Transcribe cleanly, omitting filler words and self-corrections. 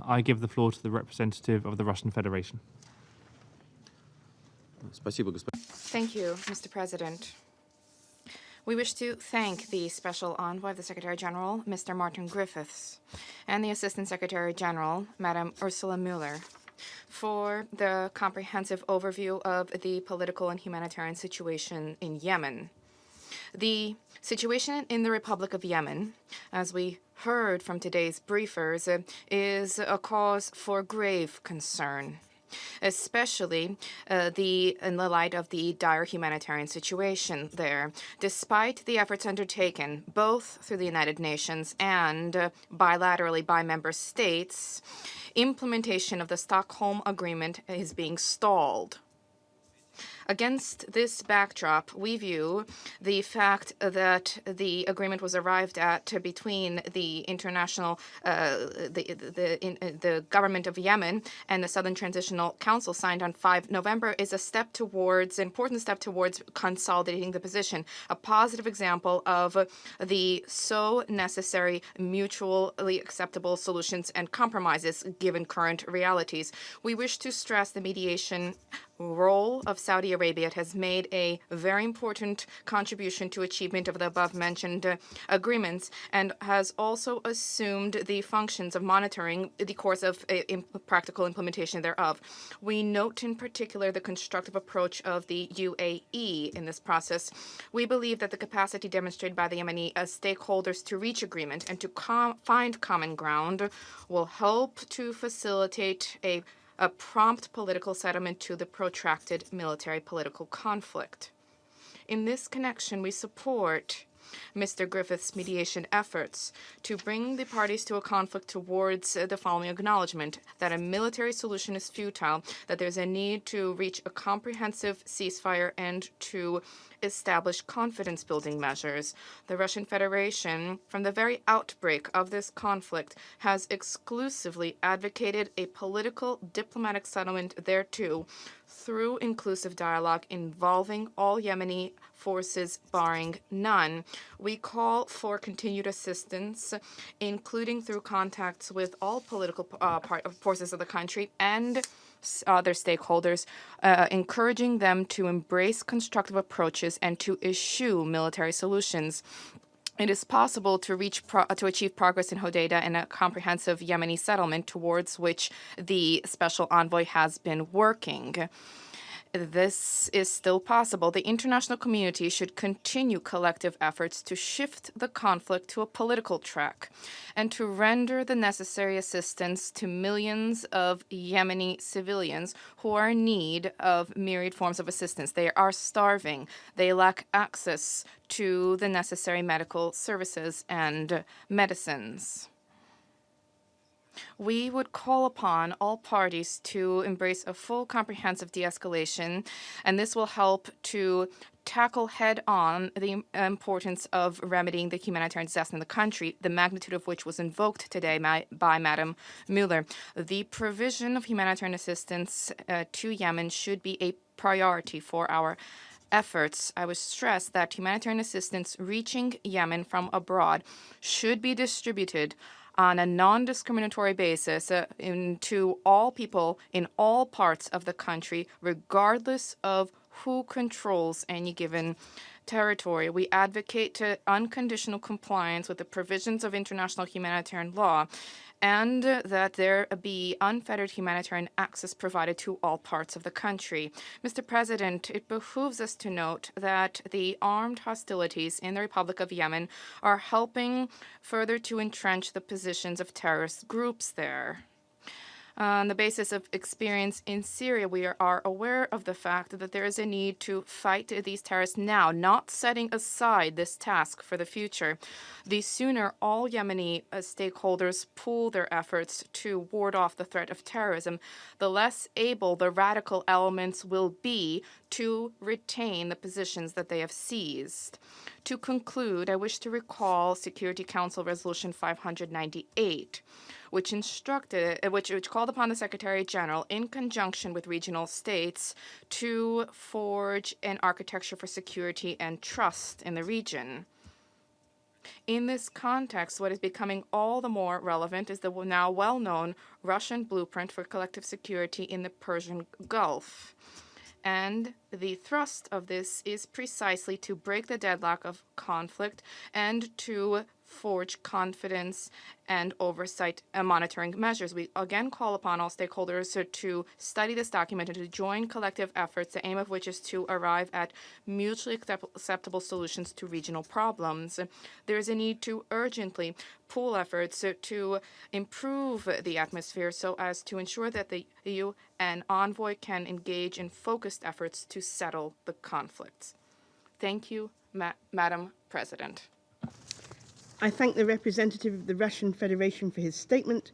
I give the floor to the representative of the Russian Federation. Thank you, Mr. President. We wish to thank the Special Envoy of the Secretary General, Mr. Martin Griffiths, and the Assistant Secretary General, Madam Ursula Mueller, for the comprehensive overview of the political and humanitarian situation in Yemen. The situation in the Republic of Yemen, as we heard from today's briefers, is a cause for grave concern, especially in the light of the dire humanitarian situation there. Despite the efforts undertaken, both through the United Nations and bilaterally by member states, implementation of the Stockholm Agreement is being stalled. Against this backdrop, we view the fact that the agreement was arrived at between the international, the government of Yemen and the Southern Transitional Council signed on 5 November is a step towards, an important step towards consolidating the position, a positive example of the so necessary mutually acceptable solutions and compromises given current realities. We wish to stress the mediation role of Saudi Arabia. It has made a very important contribution to achievement of the above-mentioned agreements and has also assumed the functions of monitoring the course of practical implementation thereof. We note in particular the constructive approach of the UAE in this process. We believe that the capacity demonstrated by the Yemeni stakeholders to reach agreement and to find common ground will help to facilitate a prompt political settlement to the protracted military political conflict. In this connection, we support Mr. Griffith's mediation efforts to bring the parties to a conflict towards the following acknowledgement: that a military solution is futile, that there's a need to reach a comprehensive ceasefire and to establish confidence-building measures. The Russian Federation, from the very outbreak of this conflict, has exclusively advocated a political diplomatic settlement thereto through inclusive dialogue involving all Yemeni forces, barring none. We call for continued assistance, including through contacts with all political forces of the country and other stakeholders, encouraging them to embrace constructive approaches and to eschew military solutions. It is possible to achieve progress in Hodeidah and a comprehensive Yemeni settlement towards which the Special Envoy has been working. This is still possible. The international community should continue collective efforts to shift the conflict to a political track and to render the necessary assistance to millions of Yemeni civilians who are in need of myriad forms of assistance. They are starving. They lack access to the necessary medical services and medicines. We would call upon all parties to embrace a full comprehensive de-escalation, and this will help to tackle head-on the importance of remedying the humanitarian disaster in the country, the magnitude of which was invoked today by Madam Mueller. The provision of humanitarian assistance to Yemen should be a priority for our efforts. I would stress that humanitarian assistance reaching Yemen from abroad should be distributed on a non-discriminatory basis to all people in all parts of the country, regardless of who controls any given territory. We advocate unconditional compliance with the provisions of international humanitarian law and that there be unfettered humanitarian access provided to all parts of the country. Mr. President, it behooves us to note that the armed hostilities in the Republic of Yemen are helping further to entrench the positions of terrorist groups there. On the basis of experience in Syria, we are aware of the fact that there is a need to fight these terrorists now, not setting aside this task for the future. The sooner all Yemeni stakeholders pool their efforts to ward off the threat of terrorism, the less able the radical elements will be to retain the positions that they have seized. To conclude, I wish to recall Security Council Resolution 598, which called upon the Secretary General, in conjunction with regional states, to forge an architecture for security and trust in the region. In this context, what is becoming all the more relevant is the now well-known Russian blueprint for collective security in the Persian Gulf. And the thrust of this is precisely to break the deadlock of conflict and to forge confidence and oversight and monitoring measures. We again call upon all stakeholders to study this document and to join collective efforts, the aim of which is to arrive at mutually acceptable solutions to regional problems. There is a need to urgently pool efforts to improve the atmosphere so as to ensure that the UN envoy can engage in focused efforts to settle the conflicts. Thank you, Madam President. I thank the representative of the Russian Federation for his statement.